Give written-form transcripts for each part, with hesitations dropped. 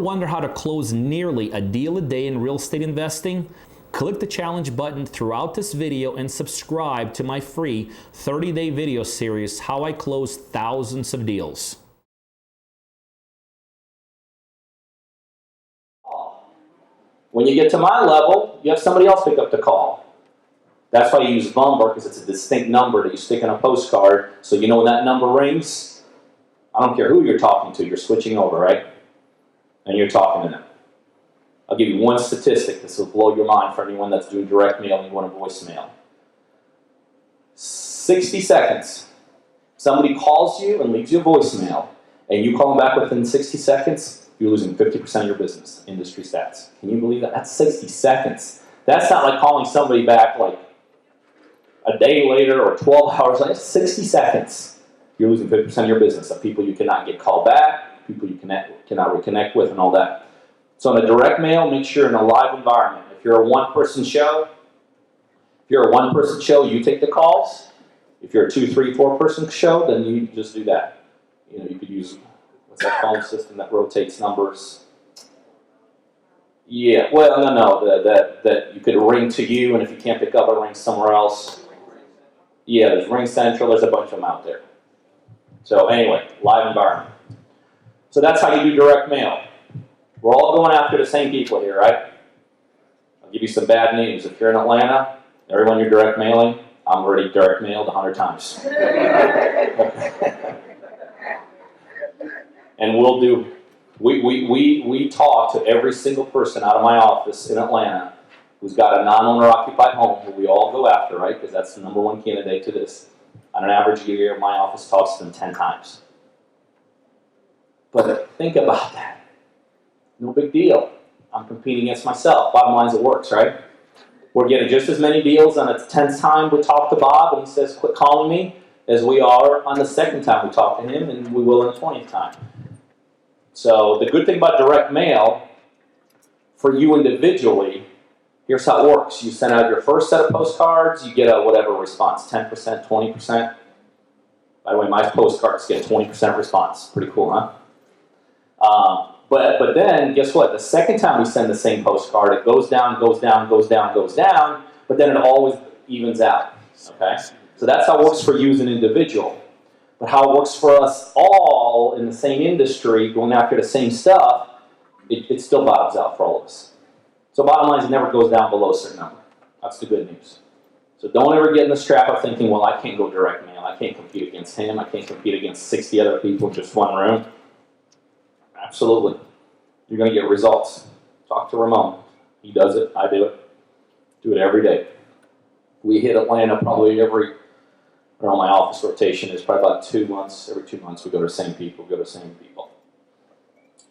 wonder how to close nearly a deal a day in real estate investing? Click the challenge button throughout this video and subscribe to my free 30-day video series, How I Close Thousands of Deals. When you get to my level, you have somebody else pick up the call. That's why you use number, because it's a distinct number that you stick on a postcard, so you know when that number rings, I don't care who you're talking to, you're switching over, right? And you're talking to them. I'll give you one statistic. This will blow your mind for anyone that's doing direct mail and you want a voicemail. 60 seconds. Somebody calls you and leaves you a voicemail, and you call them back within 60 seconds, you're losing 50% of your business. Industry stats. Can you believe that? That's 60 seconds. That's not like calling somebody back like a day later or 12 hours later. 60 seconds. You're losing 50% of your business of people you cannot get called back, people you cannot reconnect with, and all that. So in a direct mail, make sure in a live environment. If you're a one-person show, you take the calls. If you're a 2, 3, 4-person show, then you just do that. You know, you could use what's that phone system that rotates numbers? Yeah, well, no, that you could ring to you, and if you can't pick up, it rings somewhere else. Yeah, there's Ring Central. There's a bunch of them out there. So anyway, live environment. So that's how you do direct mail. We're all going after the same people here, right? I'll give you some bad news. If you're in Atlanta, everyone you're direct mailing, I'm already direct mailed 100 times. And we talk to every single person out of my office in Atlanta who's got a non-owner occupied home, who we all go after, right? Because that's the number one candidate to this. On an average year, my office talks to them 10 times. But think about that. No big deal. I'm competing against myself. Bottom line is it works, right? We're getting just as many deals on the 10th time we talk to Bob and he says, quit calling me, as we are on the second time we talk to him, and we will on the 20th time. So the good thing about direct mail, for you individually, here's how it works. You send out your first set of postcards, you get a whatever response, 10%, 20%. By the way, my postcards get a 20% response. Pretty cool, huh? But then, guess what? The second time we send the same postcard, it goes down, goes down, goes down, goes down, but then it always evens out, okay? So that's how it works for you as an individual. But how it works for us all in the same industry, going after the same stuff, it still bottoms out for all of us. So bottom line is it never goes down below a certain number. That's the good news. So don't ever get in the trap of thinking, well, I can't go direct mail. I can't compete against him. I can't compete against 60 other people in just one room. Absolutely. You're going to get results. Talk to Ramon. He does it. I do it. Do it every day. We hit Atlanta probably every, I don't know, my office rotation is probably about 2 months. Every 2 months we go to the same people,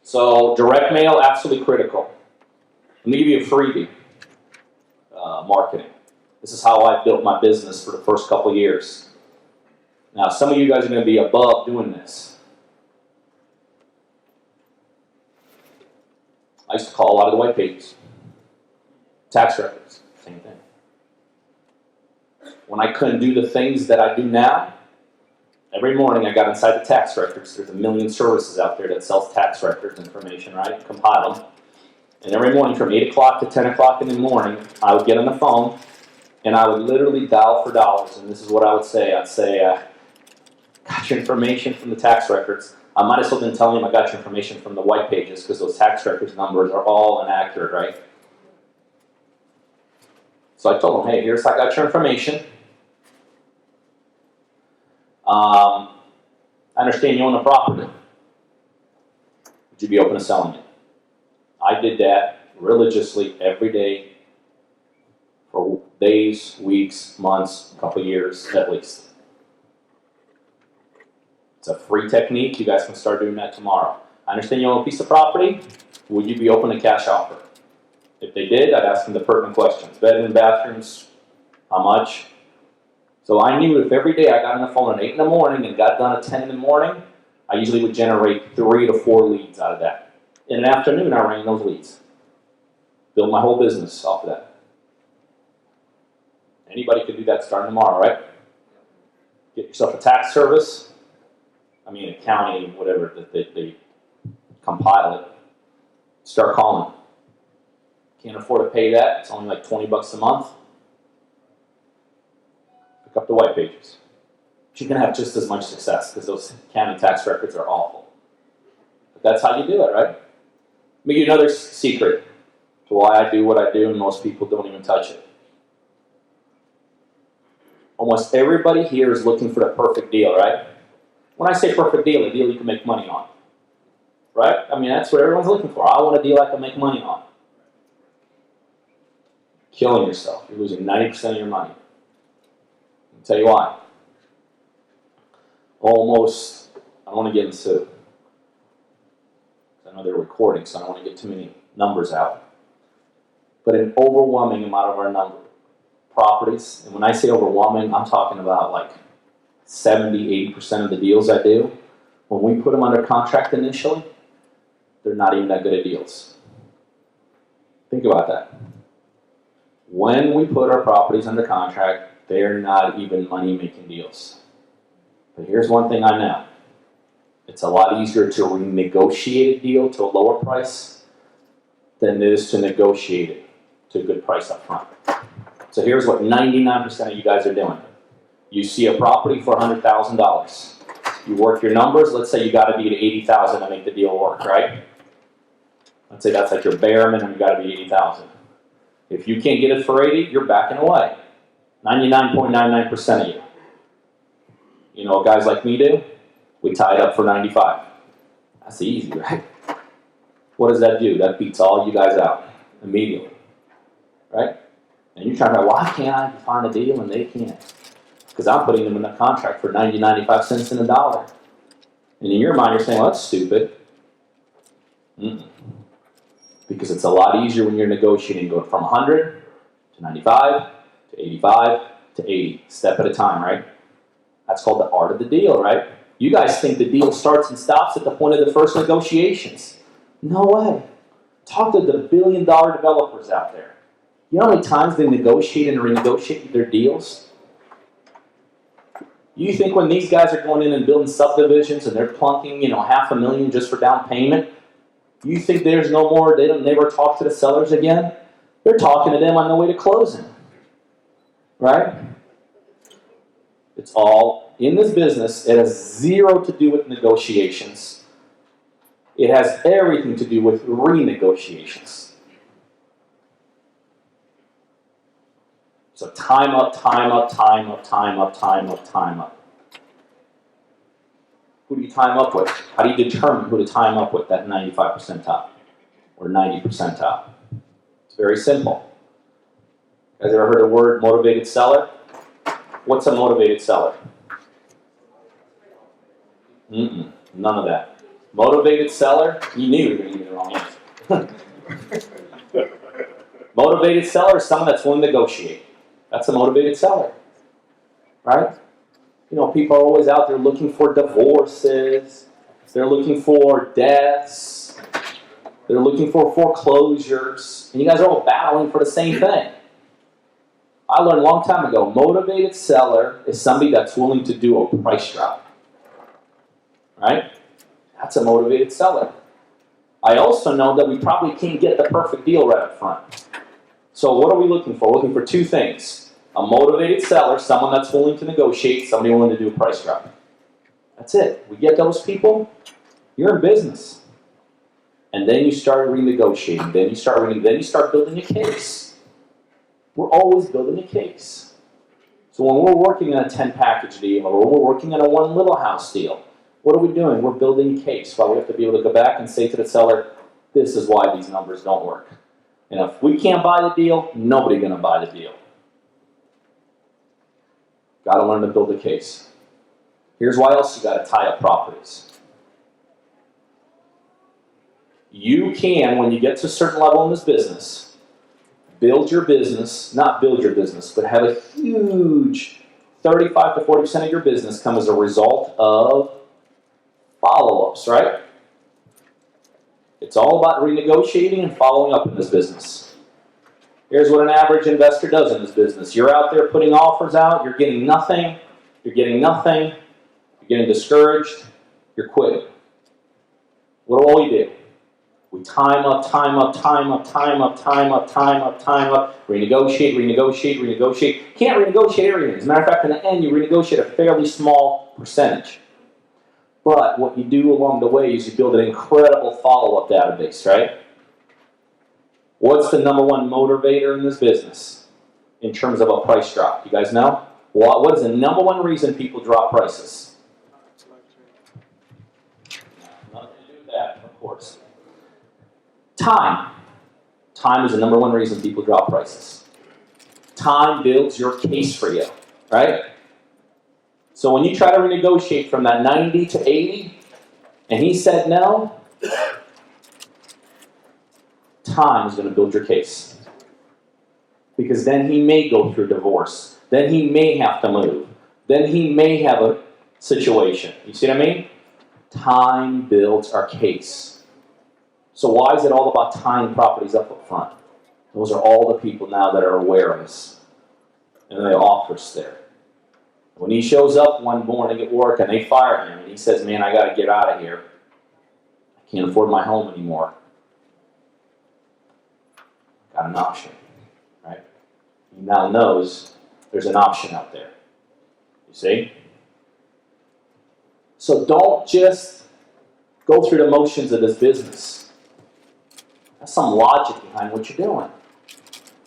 So direct mail, absolutely critical. Let me give you a freebie. Marketing. This is how I built my business for the first couple of years. Now, some of you guys are going to be above doing this. I used to call a lot of the white pages. Tax records, same thing. When I couldn't do the things that I do now, every morning I got inside the tax records. There's a million services out there that sells tax records information, right? Compile them. And every morning from 8 o'clock to 10 o'clock in the morning, I would get on the phone and I would literally dial for dollars. And this is what I would say. I'd say, got your information from the tax records. I might as well been telling him I got your information from the white pages, because those tax records numbers are all inaccurate, right? So I told him, hey, here's how I got your information. I understand you own the property. Would you be open to selling it? I did that religiously every day for days, weeks, months, a couple years at least. It's a free technique. You guys can start doing that tomorrow. I understand you own a piece of property. Would you be open to cash offer? If they did, I'd ask them the pertinent questions. Bedroom, bathrooms, how much? So I knew if every day I got on the phone at 8 in the morning and got done at 10 in the morning, I usually would generate 3 to 4 leads out of that. In the afternoon, I ran those leads. Build my whole business off of that. Anybody can do that starting tomorrow, right? Get yourself a tax service. I mean, accounting, whatever, that they compile it. Start calling. Can't afford to pay that. It's only like $20 a month. Pick up the white pages. But you're going to have just as much success because those county tax records are awful. But that's how you do it, right? Let me give you another secret to why I do what I do and most people don't even touch it. Almost everybody here is looking for the perfect deal, right? When I say perfect deal, a deal you can make money on. Right? I mean, that's what everyone's looking for. I want a deal I can make money on. Killing yourself. You're losing 90% of your money. I'll tell you why. Almost, I don't want to get into, I know they're recording, so I don't want to get too many numbers out. But an overwhelming amount of our properties, and when I say overwhelming, I'm talking about like 70, 80% of the deals I do, when we put them under contract initially, they're not even that good at deals. Think about that. When we put our properties under contract, they're not even money-making deals. But here's one thing I know. It's a lot easier to renegotiate a deal to a lower price than it is to negotiate it to a good price up front. So here's what 99% of you guys are doing. You see a property for $100,000. You work your numbers. Let's say you got to be at $80,000 to make the deal work, right? Let's say that's like your bare minimum. You got to be $80,000. If you can't get it for $80,000, you're backing away. 99.99% of you. You know what guys like me do? We tie it up for $95,000. That's easy, right? What does that do? That beats all you guys out immediately, right? And you're trying to, why can't I find a deal and they can't? Because I'm putting them in the contract for 90, 95 cents in a dollar. And in your mind, you're saying, well, that's stupid. Because it's a lot easier when you're negotiating, going from 100 to 95 to 85 to 80, step at a time, right? That's called the art of the deal, right? You guys think the deal starts and stops at the point of the first negotiations. No way. Talk to the billion-dollar developers out there. You know how many times they negotiate and renegotiate their deals? You think when these guys are going in and building subdivisions and they're plunking, $500,000 just for down payment, you think there's no more, they don't never talk to the sellers again? They're talking to them on the way to closing. Right? It's all in this business. It has zero to do with negotiations. It has everything to do with renegotiations. So time up, time up, time up, time up, time up, time up. Who do you time up with? How do you determine who to time up with, that 95 percentile or 90 percentile? It's very simple. You guys ever heard the word motivated seller? What's a motivated seller? None of that. Motivated seller, you knew you were going to give me the wrong answer. Motivated seller is someone that's willing to negotiate. That's a motivated seller. Right? People are always out there looking for divorces. They're looking for deaths. They're looking for foreclosures. And you guys are all battling for the same thing. I learned a long time ago, motivated seller is somebody that's willing to do a price drop. Right? That's a motivated seller. I also know that we probably can't get the perfect deal right up front. So what are we looking for? We're looking for two things. A motivated seller, someone that's willing to negotiate, somebody willing to do a price drop. That's it. We get those people, you're in business. And then you start renegotiating. Then you start building a case. We're always building a case. So when we're working on a 10-package deal or we're working on a one little house deal, what are we doing? We're building a case. Well, we have to be able to go back and say to the seller, this is why these numbers don't work. And if we can't buy the deal, nobody's going to buy the deal. Got to learn to build a case. Here's why else you got to tie up properties. You can, when you get to a certain level in this business, build your business, not build your business, but have a huge 35 to 40% of your business come as a result of follow-ups, right? It's all about renegotiating and following up in this business. Here's what an average investor does in this business. You're out there putting offers out, you're getting nothing, you're getting discouraged, you're quitting. What do we do? We time up, time up, time up, time up, time up, time up, time up, renegotiate, renegotiate, renegotiate. Can't renegotiate everything. As a matter of fact, in the end, you renegotiate a fairly small percentage. But what you do along the way is you build an incredible follow-up database, right? What's the number one motivator in this business in terms of a price drop? You guys know? What is the number one reason people drop prices? Nothing to do with that, of course. Time. Time is the number one reason people drop prices. Time builds your case for you, right? So when you try to renegotiate from that 90 to 80, and he said no, time is going to build your case. Because then he may go through divorce. Then he may have to move. Then he may have a situation. You see what I mean? Time builds our case. So why is it all about tying properties up front? Those are all the people now that are aware of this. And the offers there. When he shows up one morning at work and they fire him and he says, man, I got to get out of here. I can't afford my home anymore. Got an option, right? He now knows there's an option out there. You see? So don't just go through the motions of this business. There's some logic behind what you're doing.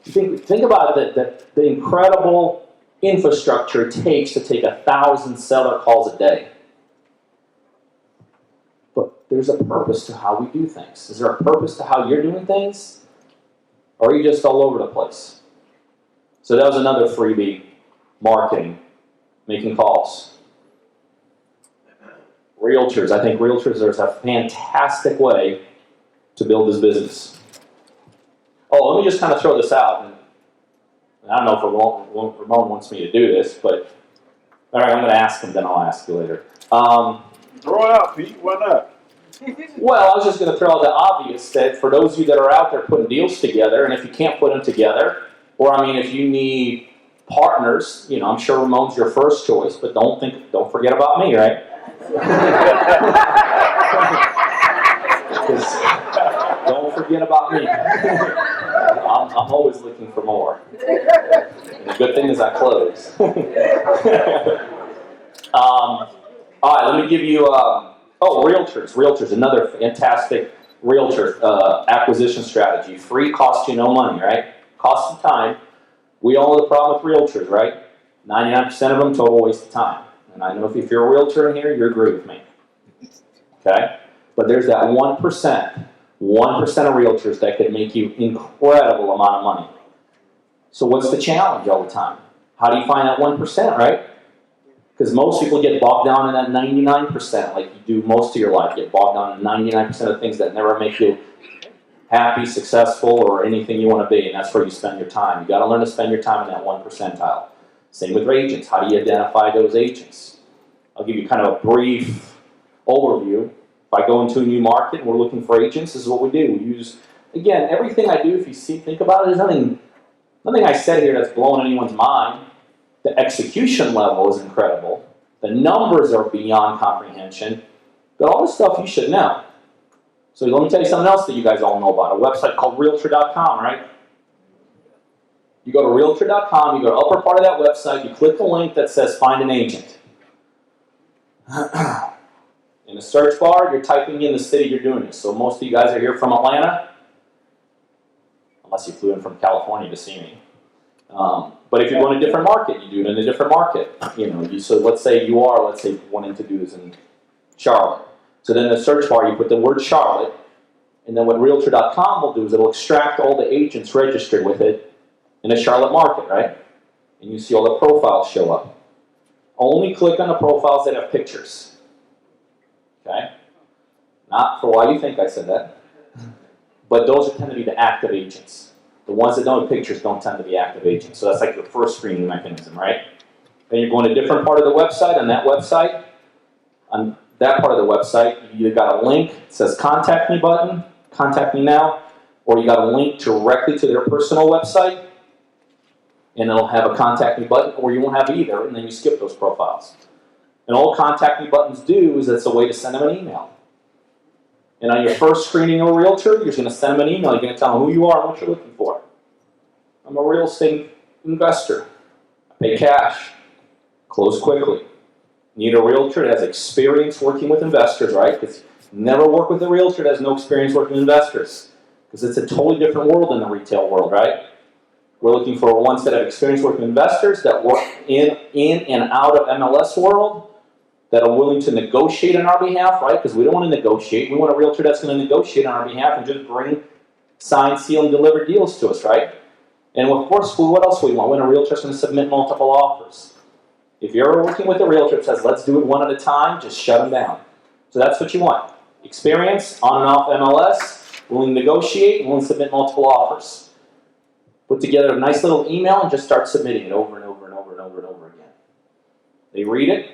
Think about the incredible infrastructure it takes to take 1,000 seller calls a day. But there's a purpose to how we do things. Is there a purpose to how you're doing things? Or are you just all over the place? So that was another freebie, marketing, making calls. Realtors. I think realtors are a fantastic way to build this business. Oh, let me just kind of throw this out. I don't know if Ramon wants me to do this, but all right, I'm going to ask him, then I'll ask you later. Throw it out, Pete. Why not? Well, I was just going to throw out the obvious that for those of you that are out there putting deals together, and if you can't put them together, or I mean, if you need partners, you know, I'm sure Ramon's your first choice, but don't forget about me, right? Don't forget about me. I'm always looking for more. And the good thing is I close. All right, let me give you, Realtors. Realtors, another fantastic realtor acquisition strategy. Free, costs you no money, right? Costs you time. We all know the problem with realtors, right? 99% of them, total waste of time. And I know if you're a realtor in here, you agree with me. Okay? But there's that 1%. 1% of realtors that could make you incredible amount of money. So what's the challenge all the time? How do you find that 1%, right? Because most people get bogged down in that 99%, like you do most of your life. Get bogged down in 99% of things that never make you happy, successful, or anything you want to be, and that's where you spend your time. You got to learn to spend your time in that 1 percentile. Same with agents. How do you identify those agents? I'll give you kind of a brief overview. If I go into a new market and we're looking for agents, this is what we do. We use, again, everything I do, if you think about it, there's nothing I said here that's blowing anyone's mind. The execution level is incredible. The numbers are beyond comprehension. But all this stuff you should know. So let me tell you something else that you guys all know about. A website called Realtor.com, right? You go to Realtor.com, you go to the upper part of that website, you click the link that says Find an Agent. In the search bar, you're typing in the city you're doing this. So most of you guys are here from Atlanta, unless you flew in from California to see me. But if you're going to a different market, you do it in a different market. So let's say wanting to do this in Charlotte. So then in the search bar, you put the word Charlotte, and then what Realtor.com will do is it'll extract all the agents registered with it in the Charlotte market, right? And you see all the profiles show up. Only click on the profiles that have pictures. Okay? Not for why you think I said that. But those tend to be the active agents. The ones that don't have pictures don't tend to be active agents. So that's like your first screening mechanism, right? Then you're going to a different part of the website. On that part of the website, you either got a link that says Contact Me button, Contact Me Now, or you got a link directly to their personal website, and it'll have a Contact Me button, or you won't have either, and then you skip those profiles. And all Contact Me buttons do is it's a way to send them an email. And on your first screening of a realtor, you're going to send them an email. You're going to tell them who you are and what you're looking for. I'm a real estate investor. I pay cash. Close quickly. Need a realtor that has experience working with investors, right? Because never work with a realtor that has no experience working with investors. Because it's a totally different world than the retail world, right? We're looking for ones that have experience working with investors, that work in and out of MLS world, that are willing to negotiate on our behalf, right? Because we don't want to negotiate. We want a realtor that's going to negotiate on our behalf and just bring signed, sealed, and delivered deals to us, right? And of course, what else we want? We want a realtor that's going to submit multiple offers. If you're ever working with a realtor that says, let's do it one at a time, just shut them down. So that's what you want. Experience, on and off MLS, willing to negotiate, willing to submit multiple offers. Put together a nice little email and just start submitting it over and over and over and over and over again. They read it.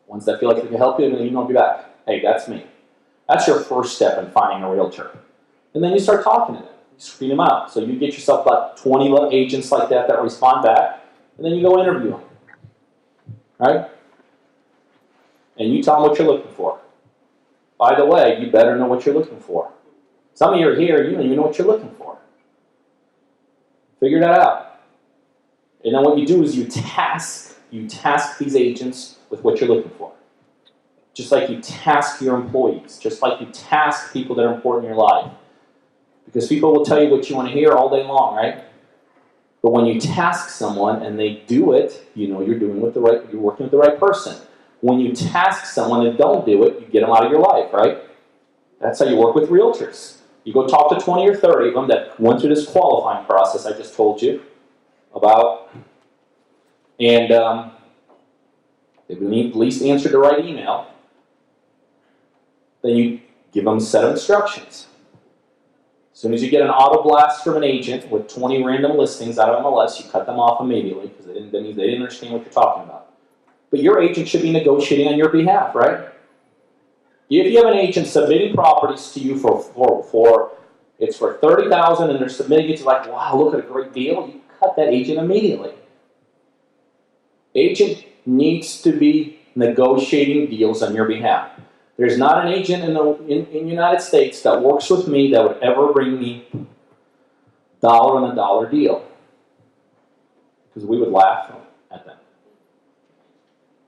Ones that feel like they can help you, and then email you back. Hey, that's me. That's your first step in finding a realtor. And then you start talking to them. You screen them out. So you get yourself about 20 agents like that respond back, and then you go interview them. Right? And you tell them what you're looking for. By the way, you better know what you're looking for. Some of you are here, you don't even know what you're looking for. Figure that out. And then what you do is you task these agents with what you're looking for. Just like you task your employees. Just like you task people that are important in your life. Because people will tell you what you want to hear all day long, right? But when you task someone and they do it, you know you're working with the right person. When you task someone and don't do it, you get them out of your life, right? That's how you work with realtors. You go talk to 20 or 30 of them that went through this qualifying process I just told you about. And they at least answered the right email. Then you give them a set of instructions. As soon as you get an auto blast from an agent with 20 random listings out of MLS, you cut them off immediately because they didn't understand what you're talking about. But your agent should be negotiating on your behalf, right? If you have an agent submitting properties to you for $30,000 and they're submitting it to like, wow, look at a great deal, you cut that agent immediately. Agent needs to be negotiating deals on your behalf. There's not an agent in the United States that works with me that would ever bring me dollar on a dollar deal. Because we would laugh at them.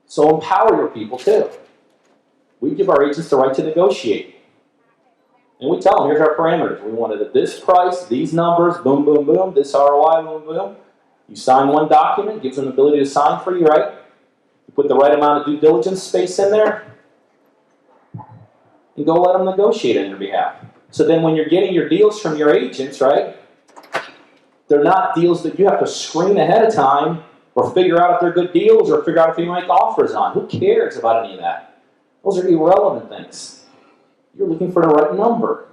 So empower your people too. We give our agents the right to negotiate. And we tell them, here's our parameters. We want it at this price, these numbers, boom, boom, boom, this ROI, boom, boom. You sign one document, gives them the ability to sign for you, right? You put the right amount of due diligence space in there, and go let them negotiate on your behalf. So then when you're getting your deals from your agents, right, they're not deals that you have to screen ahead of time or figure out if they're good deals or figure out if you make offers on. Who cares about any of that? Those are irrelevant things. You're looking for the right number.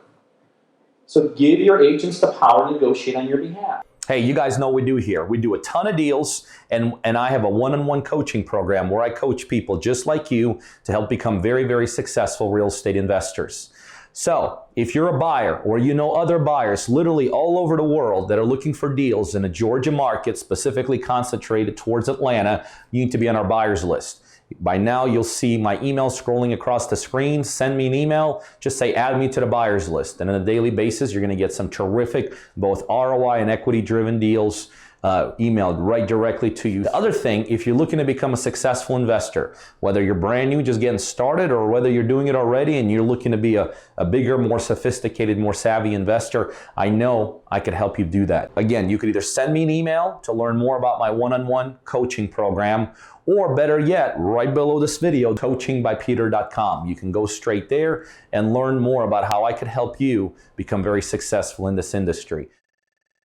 So give your agents the power to negotiate on your behalf. Hey, you guys know what we do here. We do a ton of deals, and I have a one-on-one coaching program where I coach people just like you to help become very, very successful real estate investors. So if you're a buyer or you know other buyers literally all over the world that are looking for deals in a Georgia market, specifically concentrated towards Atlanta, you need to be on our buyers list. By now, you'll see my email scrolling across the screen. Send me an email. Just say, add me to the buyers list. And on a daily basis, you're going to get some terrific, both ROI and equity-driven deals emailed right directly to you. The other thing, if you're looking to become a successful investor, whether you're brand new, just getting started, or whether you're doing it already and you're looking to be a bigger, more sophisticated, more savvy investor, I know I could help you do that. Again, you could either send me an email to learn more about my one-on-one coaching program, or better yet, right below this video, coachingbypeter.com. You can go straight there and learn more about how I could help you become very successful in this industry.